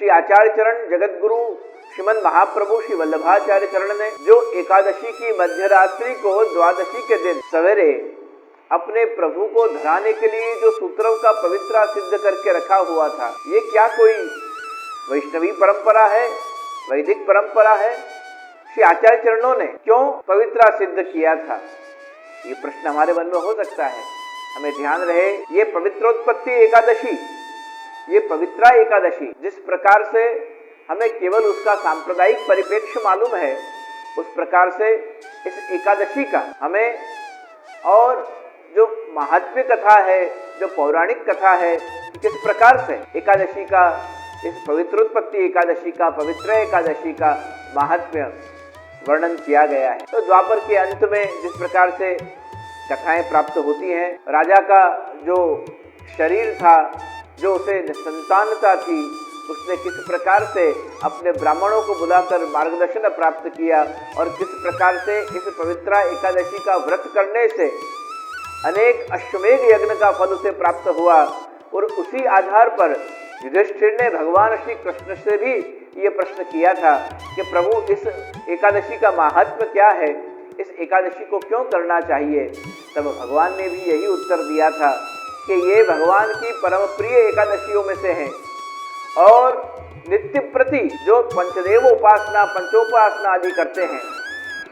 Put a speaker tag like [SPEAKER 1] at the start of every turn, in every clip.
[SPEAKER 1] श्री आचार्य चरण जगत गुरु श्रीमन महाप्रभु श्री वल्लभाचार्य चरण ने जो एकादशी की मध्यरात्रि को द्वादशी के दिन सवेरे अपने प्रभु को धराने के लिए जो सूत्रों का पवित्रा सिद्ध करके रखा हुआ था, ये क्या कोई वैष्णवी परंपरा है, वैदिक परंपरा है? श्री आचार्य चरणों ने क्यों पवित्रा सिद्ध किया था, ये प्रश्न हमारे मन में हो सकता है। हमें ध्यान रहे, ये पवित्रोत्पत्ति एकादशी, ये पवित्रा एकादशी, जिस प्रकार से हमें केवल उसका सांप्रदायिक परिप्रेक्ष्य मालूम है, उस प्रकार से इस एकादशी का हमें और जो महात्म्य कथा है, जो पौराणिक कथा है, किस प्रकार से एकादशी का, इस पवित्रोत्पत्ति एकादशी का, पवित्र एकादशी का महात्म्य वर्णन किया गया है। तो द्वापर के अंत में जिस प्रकार से कथाएं प्राप्त होती हैं, राजा का जो शरीर था, जो उसे निसंतानता थी, उसने किस प्रकार से अपने ब्राह्मणों को बुलाकर मार्गदर्शन प्राप्त किया और किस प्रकार से इस पवित्रा एकादशी का व्रत करने से अनेक अश्वमेध यज्ञ का फल उसे प्राप्त हुआ। और उसी आधार पर युधिष्ठिर ने भगवान श्री कृष्ण से भी ये प्रश्न किया था कि प्रभु इस एकादशी का महात्म्य क्या है, इस एकादशी को क्यों करना चाहिए। तब भगवान ने भी यही उत्तर दिया था कि ये भगवान की परम प्रिय एकादशियों में से है और नित्य प्रति जो पंचदेव उपासना, पंचोपासना आदि करते हैं,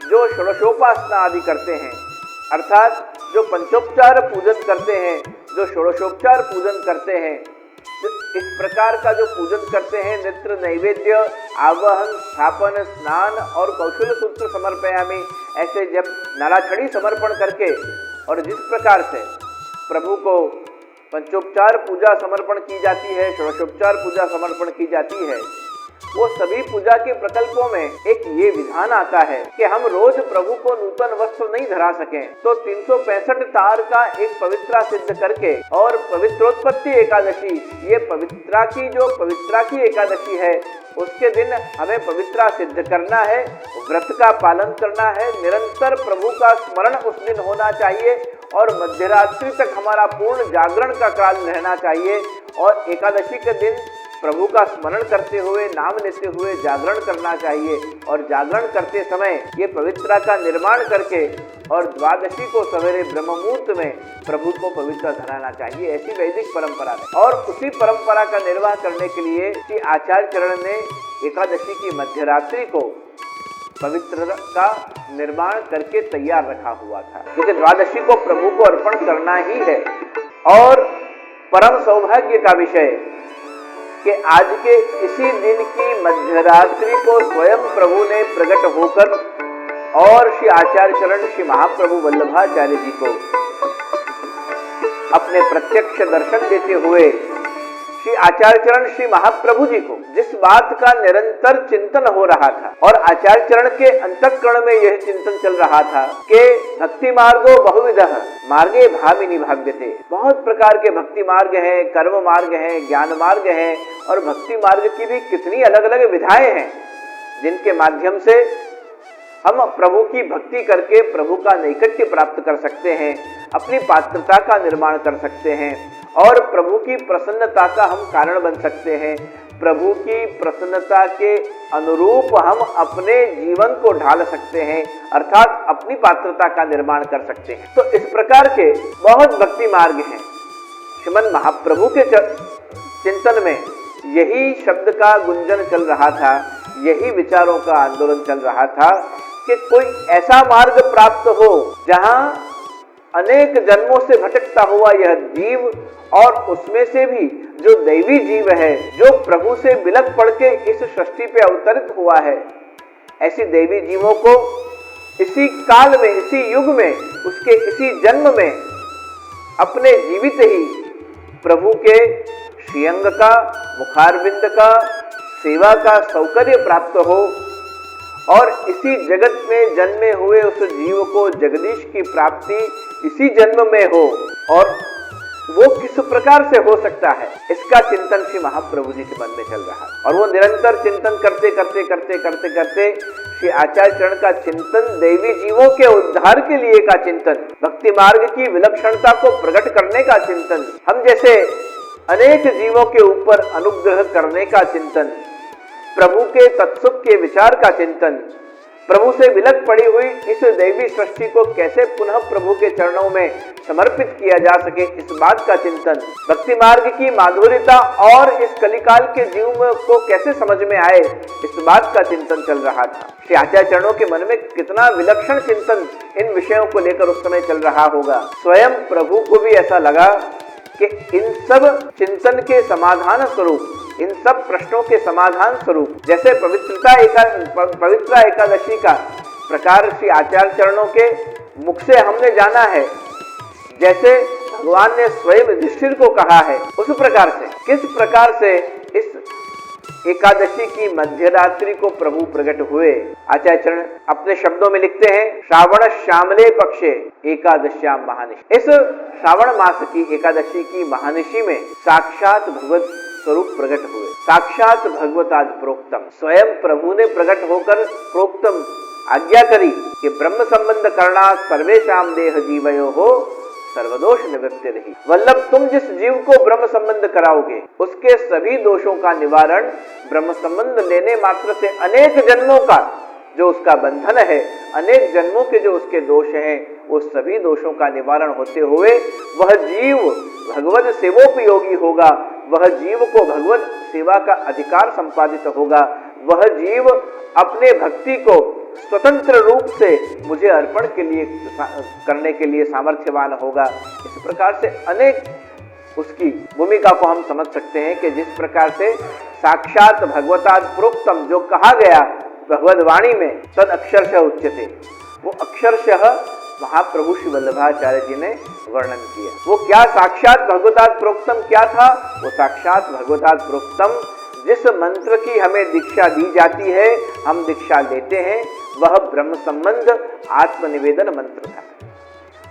[SPEAKER 1] जो षोडशोपासना आदि करते हैं, अर्थात जो पंचोपचार पूजन करते हैं, जो षोडशोपचार पूजन करते हैं, इस प्रकार का जो पूजन करते हैं, नित्र नैवेद्य, आवाहन, स्थापन, स्नान और कौशल सूत्र समर्पयामि, ऐसे जब नालाछड़ी समर्पण करके और जिस प्रकार से प्रभु को पंचोपचार पूजा समर्पण की जाती है, षोडशोपचार पूजा समर्पण की जाती है, वो सभी पूजा के प्रकल्पों में एक ये विधान आता है कि हम रोज प्रभु को नूतन वस्त्र नहीं धरा सकें, तो 365 तार का एक पवित्रा सिद्ध करके और पवित्रोत्पत्ति एकादशी, ये पवित्रा की एकादशी है, उसके दिन हमें पवित्रा सिद्ध करना है, व्रत का पालन करना है, निरंतर प्रभु का स्मरण उस दिन होना चाहिए और मध्यरात्रि तक हमारा पूर्ण जागरण का काल रहना चाहिए और एकादशी के दिन प्रभु का स्मरण करते हुए, नाम लेते हुए जागरण करना चाहिए और जागरण करते समय ये पवित्रा का निर्माण करके और द्वादशी को सवेरे ब्रह्म मुहूर्त में प्रभु को पवित्र धराना चाहिए। ऐसी वैदिक परंपरा है और उसी परंपरा का निर्वाह करने के लिए श्री आचार्य चरण ने एकादशी की मध्यरात्रि को पवित्र का निर्माण करके तैयार रखा हुआ था, क्योंकि द्वादशी को प्रभु को अर्पण करना ही है। और परम सौभाग्य का विषय कि आज के इसी दिन की मध्यरात्रि को स्वयं प्रभु ने प्रकट होकर और श्री आचार्य चरण श्री महाप्रभु वल्लभाचार्य जी को अपने प्रत्यक्ष दर्शन देते हुए श्री आचार्य चरण श्री महाप्रभु जी को जिस बात का निरंतर चिंतन हो रहा था और आचार्य चरण के अंतःकरण में यह चिंतन चल रहा था कि भक्ति मार्गो बहुविधः मार्गे भामिनी भाग्यते, बहुत प्रकार के भक्ति मार्ग हैं, कर्म मार्ग हैं, ज्ञान मार्ग हैं और भक्ति मार्ग की भी कितनी अलग अलग विधाएं हैं जिनके माध्यम से हम प्रभु की भक्ति करके प्रभु का नैकट्य प्राप्त कर सकते हैं, अपनी पात्रता का निर्माण कर सकते हैं और प्रभु की प्रसन्नता का हम कारण बन सकते हैं। प्रभु की प्रसन्नता के अनुरूप हम अपने जीवन को ढाल सकते हैं, अर्थात अपनी पात्रता का निर्माण कर सकते हैं। तो इस प्रकार के बहुत भक्ति मार्ग हैं। श्रीमन महाप्रभु के चिंतन में यही शब्द का गुंजन चल रहा था, यही विचारों का आंदोलन चल रहा था कि कोई ऐसा मार्ग प्राप्त हो जहां अनेक जन्मों से भटकता हुआ यह जीव और उसमें से भी जो दैवी जीव है, जो प्रभु से बिलख पड़ के इस सृष्टि पे अवतरित हुआ है, ऐसी दैवी जीवों को इसी काल में, इसी युग में, उसके इसी जन्म में अपने जीवित ही प्रभु के श्रीअंग का, मुखारविंद का, सेवा का सौकर्य प्राप्त हो और इसी जगत में जन्मे हुए उस जीव को जगदीश की प्राप्ति इसी जन्म में हो। और वो किस प्रकार से हो सकता है, इसका चिंतन श्री महाप्रभु जी के मन में चल रहा है और वो निरंतर चिंतन करते करते करते करते करते श्री आचार्य चरण का चिंतन दैवी जीवों के उद्धार के लिए का चिंतन, भक्ति मार्ग की विलक्षणता को प्रकट करने का चिंतन। हम जैसे अनेक जीवों के ऊपर अनुग्रह करने का चिंतन, प्रभु के तत्सुख के विचार का चिंतन, प्रभु से विलग पड़ी हुई इस दैवी सृष्टि को कैसे पुनः प्रभु के चरणों में समर्पित किया जा सके, इस बात का चिंतन, भक्ति मार्ग की माधुर्यता और इस कलिकाल के जीव को कैसे समझ में आए, इस बात का चिंतन चल रहा था। श्री आचार्य चरणों के मन में कितना विलक्षण चिंतन इन विषयों को लेकर उस समय चल रहा होगा। स्वयं प्रभु को भी ऐसा लगा कि इन सब चिंतन के समाधान स्वरूप, इन सब प्रश्नों के समाधान स्वरूप, जैसे पवित्र एकादशी का प्रकार श्री आचार्य चरणों के मुख से हमने जाना है, जैसे भगवान ने स्वयं युधिष्ठिर को कहा है, उस प्रकार से किस प्रकार से इस एकादशी की मध्यरात्रि को प्रभु प्रकट हुए। आचार्य चरण अपने शब्दों में लिखते हैं, श्रावण श्यामले पक्षे एकादश्याम महानिशि। इस श्रावण मास की एकादशी की महानिशि में साक्षात भगवत स्वरूप प्रकट हुए, साक्षात भगवताद प्रोक्तम, स्वयं प्रभु ने प्रकट होकर प्रोक्तम आज्ञा करी कि ब्रह्म संबंध करना सर्वेशाम देह जीवयो हो सर्वदोष निवृत्ति रही। वल्लभ, तुम जिस जीव को ब्रह्म संबंध कराओगे उसके सभी दोषों का निवारण ब्रह्म संबंध लेने मात्र से, अनेक जन्मों का जो उसका बंधन है, अनेक जन्मों के जो उसके दोष हैं, वो सभी दोषों का निवारण होते हुए वह जीव भगवत सेवोपयोगी होगा, वह जीव को भगवत सेवा का अधिकार संपादित होगा, वह जीव अपने भक्ति को स्वतंत्र रूप से मुझे अर्पण के लिए करने के लिए सामर्थ्यवान होगा। इस प्रकार से अनेक उसकी भूमिका को हम समझ सकते हैं कि जिस प्रकार से साक्षात भगवताद प्रोक्तम जो कहा गया भगवद वाणी में, तद अक्षरशः उच्यते, वो अक्षरशः महाप्रभु श्री वल्लभाचार्य जी ने वर्णन किया। वो क्या साक्षात भगवताद प्रोक्तम क्या था? वो साक्षात भगवताद प्रोक्तम जिस मंत्र की हमें दीक्षा दी जाती है, हम दीक्षा लेते हैं, वह ब्रह्म संबंध आत्मनिवेदन मंत्र था।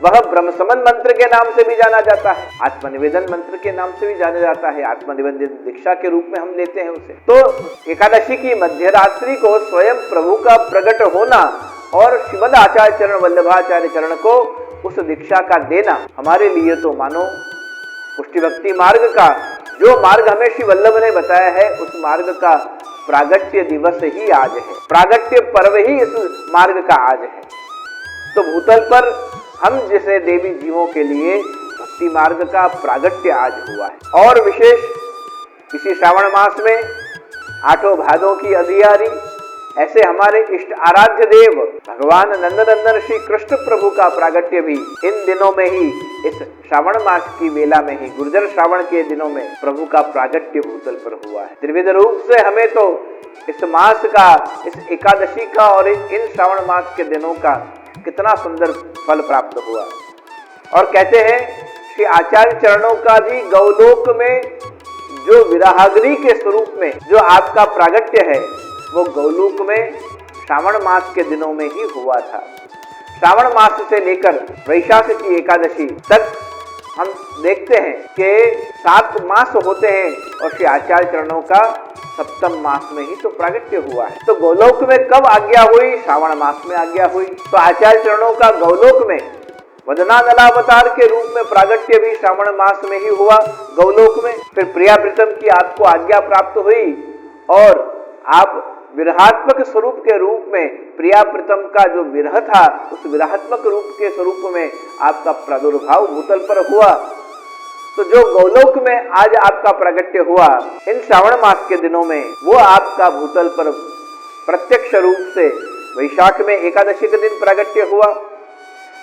[SPEAKER 1] वह ब्रह्म संबंध मंत्र के नाम से भी जाना जाता है, आत्मनिवेदन मंत्र के नाम से भी जाना जाता है, आत्मनिवेदन दीक्षा के रूप में हम लेते हैं उसे। तो एकादशी की मध्यरात्रि को स्वयं प्रभु का प्रकट होना और श्रीमद आचार्य चरण वल्लभाचार्य चरण को उस दीक्षा का देना हमारे लिए तो मानो पुष्टि भक्ति मार्ग का जो मार्ग हमें श्री वल्लभ ने बताया है, उस मार्ग का प्रागट्य दिवस ही आज है, प्रागट्य पर्व ही इस मार्ग का आज है। तो भूतल पर हम जैसे देवी जीवों के लिए भक्ति मार्ग का प्रागट्य आज हुआ है। और विशेष इसी श्रावण मास में आठों भादों की अधियारी ऐसे हमारे इष्ट आराध्य देव भगवान नंदनंदन श्री कृष्ण प्रभु का प्रागट्य भी इन दिनों में ही, इस श्रावण मास की वेला में ही, गुर्जर श्रावण के दिनों में प्रभु का प्रागट्य भूतल पर हुआ है। त्रिविध रूप से हमें तो इस मास का, इस एकादशी का और इन श्रावण मास के दिनों का कितना सुंदर फल प्राप्त हुआ। और कहते हैं श्री आचार्य चरणों का भी गौलोक में जो विराहाग्नि के स्वरूप में जो आपका प्रागट्य है, वो गौलोक में श्रावण मास के दिनों में ही हुआ था। श्रावण मास से लेकर वैशाख की एकादशी तक हम देखते हैं कि 7 मास होते हैं और श्री आचार्य चरणों का सप्तम मास में ही तो प्रागट्य हुआ है। तो गौलोक में कब आज्ञा हुई? श्रावण मास में आज्ञा हुई। तो आचार्य चरणों का गौलोक में वदनानलावतार के रूप में प्रागट्य भी श्रावण मास में ही हुआ गौलोक में। फिर प्रिया प्रीतम की आपको आज्ञा प्राप्त हुई और आप विरहात्मक स्वरूप के रूप में प्रिया प्रीतम का जो विरह था, उस विरहात्मक रूप के स्वरूप में आपका प्रादुर्भाव भूतल पर हुआ। तो जो गौलोक में आज आपका प्रागट्य हुआ इन श्रावण मास के दिनों में, वो आपका भूतल पर प्रत्यक्ष रूप से वैशाख में एकादशी के दिन प्रागट्य हुआ।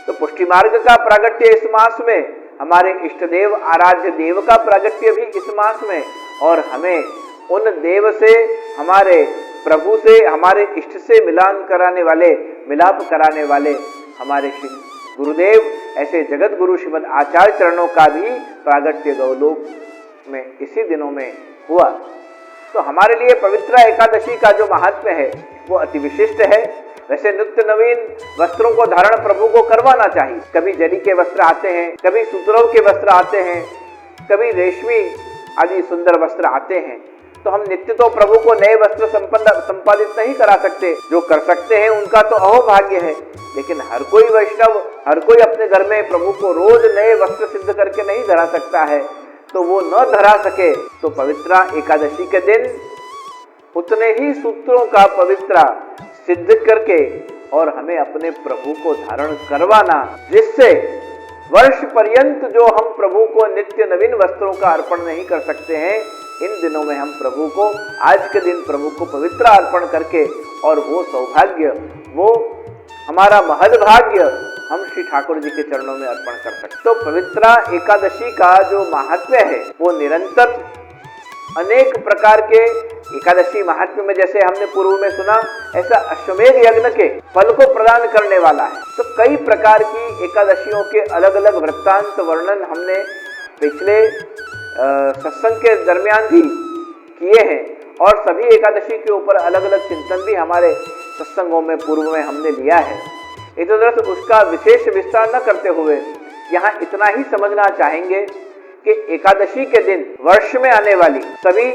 [SPEAKER 1] तो पुष्टि मार्ग का प्रागट्य इस मास में, हमारे इष्ट देव आराध्य देव का प्रागट्य भी इस मास में, और हमें उन देव से, हमारे प्रभु से, हमारे इष्ट से मिलान कराने वाले, मिलाप कराने वाले हमारे श्री गुरुदेव ऐसे जगत गुरु श्रीमद आचार्य चरणों का भी प्रागट्य गौलोक में इसी दिनों में हुआ। तो हमारे लिए पवित्र एकादशी का जो महात्म्य है वो अति विशिष्ट है। वैसे नित्य नवीन वस्त्रों को धारण प्रभु को करवाना चाहिए। कभी जरी के वस्त्र आते हैं, कभी सूत्रव के वस्त्र आते हैं, कभी रेशमी आदि सुंदर वस्त्र आते हैं। तो हम नित्य तो प्रभु को नए वस्त्र संपादित नहीं करा सकते, जो कर सकते हैं उनका तो अहोभाग्य है। लेकिन हर कोई वैष्णव, हर कोई अपने घर में प्रभु को रोज नए वस्त्र सिद्ध करके नहीं धरा सकता है। तो वो न धरा सके तो पवित्रा एकादशी के दिन उतने ही सूत्रों का पवित्रा सिद्ध करके और हमें अपने प्रभु को धारण करवाना, जिससे वर्ष पर्यंत जो हम प्रभु को नित्य नवीन वस्त्रों का अर्पण नहीं कर सकते हैं, इन दिनों में हम प्रभु को आज के दिन प्रभु को पवित्र अर्पण करके और वो सौभाग्य, वो हमारा महद भाग्य हम श्री ठाकुर जी के चरणों में अर्पण कर सकते। तो पवित्रा एकादशी का जो महात्म्य है वो निरंतर अनेक प्रकार के एकादशी महात्म्य में, जैसे हमने पूर्व में सुना, ऐसा अश्वमेध यज्ञ के फल को प्रदान करने वाला है। तो कई प्रकार की एकादशियों के अलग अलग वृत्तांत वर्णन हमने पिछले सत्संग के दरमियान भी किए हैं और सभी एकादशी के ऊपर अलग अलग चिंतन भी हमारे सत्संगों में पूर्व में हमने लिया है। इस तरह से उसका विशेष विस्तार न करते हुए यहाँ इतना ही समझना चाहेंगे कि एकादशी के दिन वर्ष में आने वाली सभी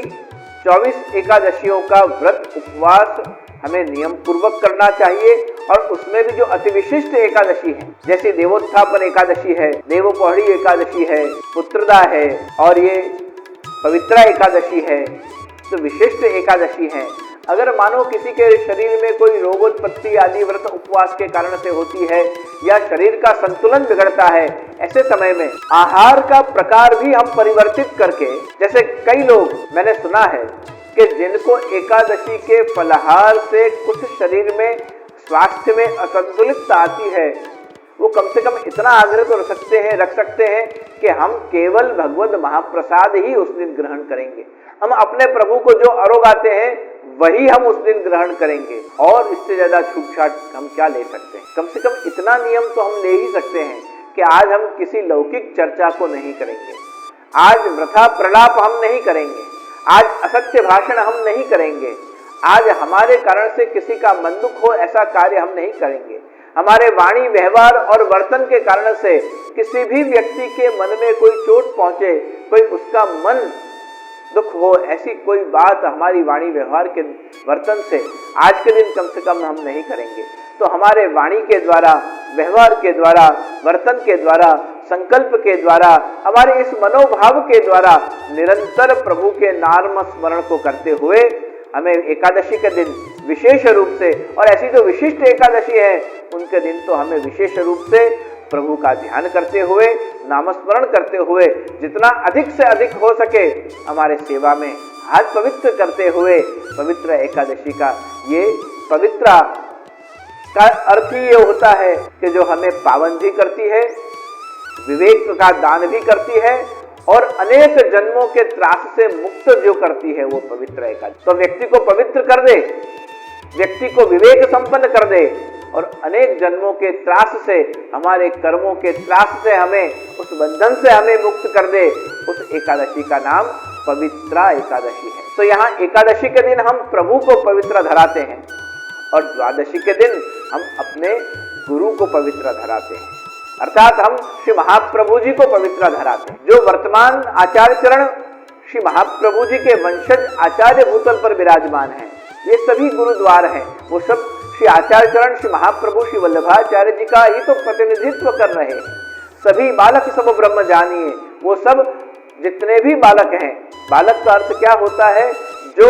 [SPEAKER 1] 24 एकादशियों का व्रत उपवास हमें नियम पूर्वक करना चाहिए और उसमें भी जो अति विशिष्ट एकादशी है, जैसे देवोत्थापन एकादशी है, देवोपहड़ी एकादशी है, पुत्रदा है और ये पवित्रा एकादशी है, तो विशिष्ट एकादशी है। अगर मानो किसी के शरीर में कोई रोगोत्पत्ति आदि व्रत उपवास के कारण से होती है या शरीर का संतुलन बिगड़ता है, ऐसे समय में आहार का प्रकार भी हम परिवर्तित करके, जैसे कई लोग मैंने सुना है कि जिनको एकादशी के फलाहार से कुछ शरीर में स्वास्थ्य में असंतुलितता आती है, वो कम से कम इतना आग्रह तो रख सकते हैं कि हम केवल भगवत महाप्रसाद ही उस दिन ग्रहण करेंगे। हम अपने प्रभु को जो आरोगाते हैं वही हम उस दिन ग्रहण करेंगे और इससे ज्यादा छूट-छाट हम क्या ले सकते हैं। कम से कम इतना नियम तो हम ले ही सकते हैं कि आज हम किसी लौकिक चर्चा को नहीं करेंगे, आज वृथा प्रलाप हम नहीं करेंगे, आज असत्य भाषण हम नहीं करेंगे, आज हमारे कारण से किसी का मन दुख हो ऐसा कार्य हम नहीं करेंगे, हमारे वाणी व्यवहार और वर्तन के कारण से किसी भी व्यक्ति के मन में कोई चोट पहुंचे, कोई उसका मन दुख हो, ऐसी कोई बात हमारी वाणी व्यवहार के वर्तन से आज के दिन कम से कम हम नहीं करेंगे। तो हमारे वाणी के द्वारा, व्यवहार के द्वारा, वर्तन के द्वारा, संकल्प के द्वारा, हमारे इस मनोभाव के द्वारा निरंतर प्रभु के नाम स्मरण को करते हुए हमें एकादशी के दिन विशेष रूप से, और ऐसी जो विशिष्ट एकादशी है उनके दिन तो हमें विशेष रूप से प्रभु का ध्यान करते हुए, नामस्मरण करते हुए, जितना अधिक से अधिक हो सके हमारे सेवा में हाथ पवित्र करते हुए पवित्र एकादशी का ये पवित्रा का अर्थ ही ये होता है कि जो हमें पावन भी करती है, विवेक का दान भी करती है और अनेक जन्मों के त्रास से मुक्त जो करती है वो पवित्र एकादशी। तो व्यक्ति को पवित्र कर दे, व्यक्ति को विवेक संपन्न कर दे और अनेक जन्मों के त्रास से, हमारे कर्मों के त्रास से हमें, उस बंधन से हमें मुक्त कर दे, उस एकादशी का नाम पवित्रा एकादशी है। तो यहाँ एकादशी के दिन हम प्रभु को पवित्र धराते हैं और द्वादशी के दिन हम अपने गुरु को पवित्र धराते हैं, अर्थात हम श्री महाप्रभु जी को पवित्र धराते हैं। जो वर्तमान आचार्य चरण श्री महाप्रभु जी के वंशज आचार्य भूतल पर विराजमान हैं, ये सभी गुरुद्वार हैं, वो सब श्री आचार्य चरण श्री महाप्रभु श्री वल्लभाचार्य जी का ही तो प्रतिनिधित्व कर रहे हैं। सभी बालक सब ब्रह्म जानिए, वो सब जितने भी बालक हैं, बालक का अर्थ क्या होता है, जो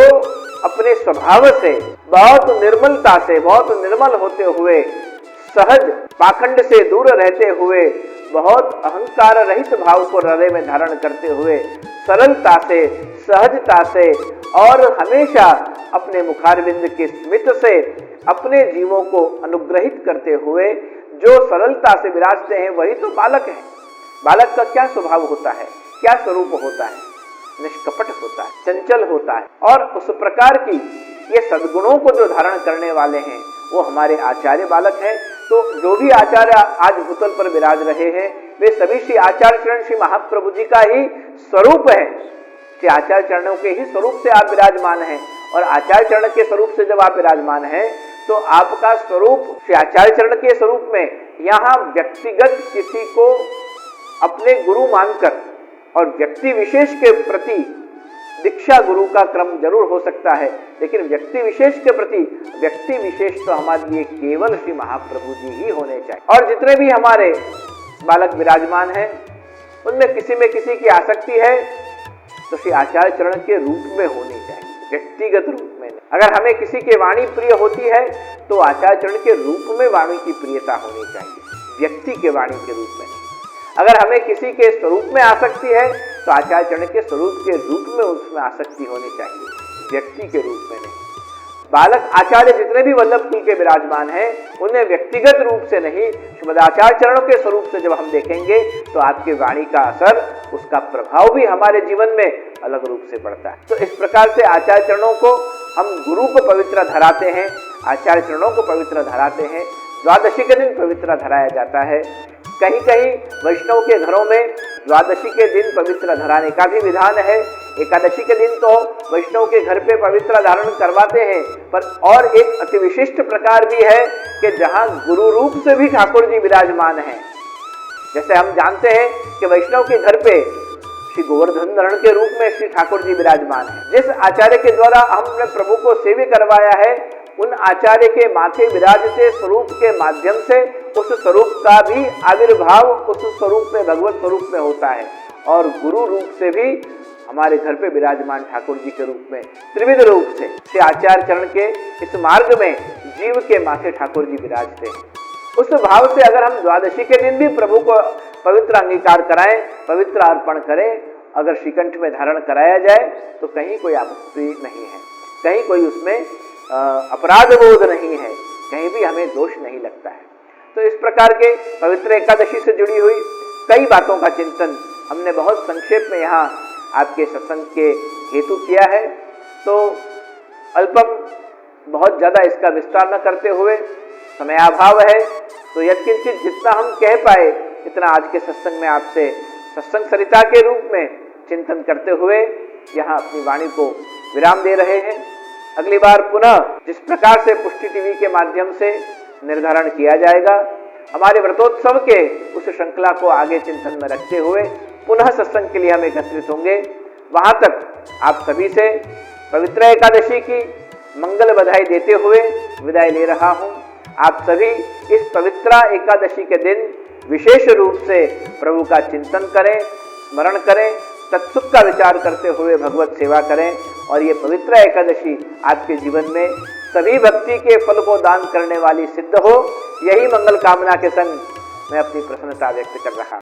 [SPEAKER 1] अपने स्वभाव से बहुत निर्मलता से, बहुत निर्मल होते हुए, सहज पाखंड से दूर रहते हुए, बहुत अहंकार रहित भाव को हृदय में धारण करते हुए, सरलता से, सहजता से और हमेशा अपने मुखारविंद के स्मित से अपने जीवों को अनुग्रहित करते हुए जो सरलता से विराजते हैं वही तो बालक है। बालक का क्या स्वभाव होता है, क्या स्वरूप होता है, निष्कपट होता है, चंचल होता है और उस प्रकार की ये सद्गुणों को जो धारण करने वाले हैं वो हमारे आचार्य बालक हैं। तो जो भी आचार्य आज भूतल पर विराज रहे हैं वे सभी श्री आचार्य चरण श्री महाप्रभु जी का ही स्वरूप है। श्री आचार्य चरणों के ही स्वरूप से आप विराजमान हैं और आचार्य चरण के स्वरूप से जब आप विराजमान हैं तो आपका स्वरूप श्री आचार्य चरण के स्वरूप में यहाँ व्यक्तिगत किसी को अपने गुरु मानकर और व्यक्ति विशेष के प्रति दीक्षा गुरु का क्रम जरूर हो सकता है, लेकिन व्यक्ति विशेष के प्रति व्यक्ति विशेष तो हमारे लिए केवल श्री महाप्रभु जी ही होने चाहिए। और जितने भी हमारे बालक विराजमान हैं उनमें किसी में किसी की आसक्ति है तो श्री आचार्य चरण के रूप में होनी चाहिए, व्यक्तिगत रूप में नहीं। अगर हमें किसी की वाणी प्रिय होती है तो आचार्य चरण के रूप में वाणी की प्रियता होनी चाहिए, व्यक्ति के वाणी के रूप में नहीं। अगर हमें किसी के स्वरूप में आसक्ति है तो आचार्य चरण के स्वरूप के रूप में उसमें आसक्ति होनी चाहिए, व्यक्ति के रूप में नहीं। बालक आचार्य जितने भी वल्लभ कुल के विराजमान हैं उन्हें व्यक्तिगत रूप से नहीं, श्रीमद आचार्य चरणों के स्वरूप से जब हम देखेंगे तो आपकी वाणी का असर, उसका प्रभाव भी हमारे जीवन में अलग रूप से पड़ता है। तो इस प्रकार से आचार्य चरणों को हम गुरु को पवित्र धराते हैं, आचार्य चरणों को पवित्र धराते हैं। द्वादशी के दिन पवित्र धराया जाता है। कहीं कहीं वैष्णव के घरों में द्वादशी के दिन पवित्र धराने का भी विधान है। एकादशी के दिन तो वैष्णव के घर पे पवित्र धारण करवाते हैं, पर और एक अति विशिष्ट प्रकार भी है कि जहां गुरु रूप से भी ठाकुर जी विराजमान हैं। जैसे हम जानते हैं कि वैष्णव के घर पे श्री गोवर्धन धरण के रूप में श्री ठाकुर जी विराजमान हैं। जिस आचार्य के द्वारा हमने प्रभु को सेव्य करवाया है उन आचार्य के माथे विराजते स्वरूप के माध्यम से उस स्वरूप का भी आविर्भाव उस स्वरूप में, भगवत स्वरूप में होता है। और गुरु रूप से भी हमारे घर पे विराजमान ठाकुर जी के रूप में त्रिविध रूप से श्री आचार्य चरण के इस मार्ग में जीव के माथे ठाकुर जी विराजते हैं। उस भाव से अगर हम द्वादशी के दिन भी प्रभु को पवित्र अंगीकार कराएं, पवित्र अर्पण करें, अगर श्रीकंठ में धारण कराया जाए तो कहीं कोई आपत्ति नहीं है, कहीं कोई उसमें अपराध बोध नहीं है, कहीं भी हमें दोष नहीं लगता है। तो इस प्रकार के पवित्र एकादशी से जुड़ी हुई कई बातों का चिंतन हमने बहुत संक्षेप में यहाँ आपके सत्संग के हेतु किया है। तो अल्पम, बहुत ज़्यादा इसका विस्तार न करते हुए, समयाभाव है तो यत्किंचित जितना हम कह पाए इतना आज के सत्संग में आपसे सत्संग सरिता के रूप में चिंतन करते हुए यहाँ अपनी वाणी को विराम दे रहे हैं। अगली बार पुनः जिस प्रकार से पुष्टि टीवी के माध्यम से निर्धारण किया जाएगा, हमारे व्रतोत्सव के उस श्रृंखला को आगे चिंतन में रखते हुए पुनः सत्संग के लिए हम एकत्रित होंगे। वहां तक आप सभी से पवित्र एकादशी की मंगल बधाई देते हुए विदाई ले रहा हूं। आप सभी इस पवित्र एकादशी के दिन विशेष रूप से प्रभु का चिंतन करें, स्मरण करें, तत्सुख का विचार करते हुए भगवत सेवा करें और ये पवित्र एकादशी आपके जीवन में सभी भक्ति के फल को दान करने वाली सिद्ध हो। यही मंगल कामना के संग मैं अपनी प्रसन्नता व्यक्त कर रहा हूं।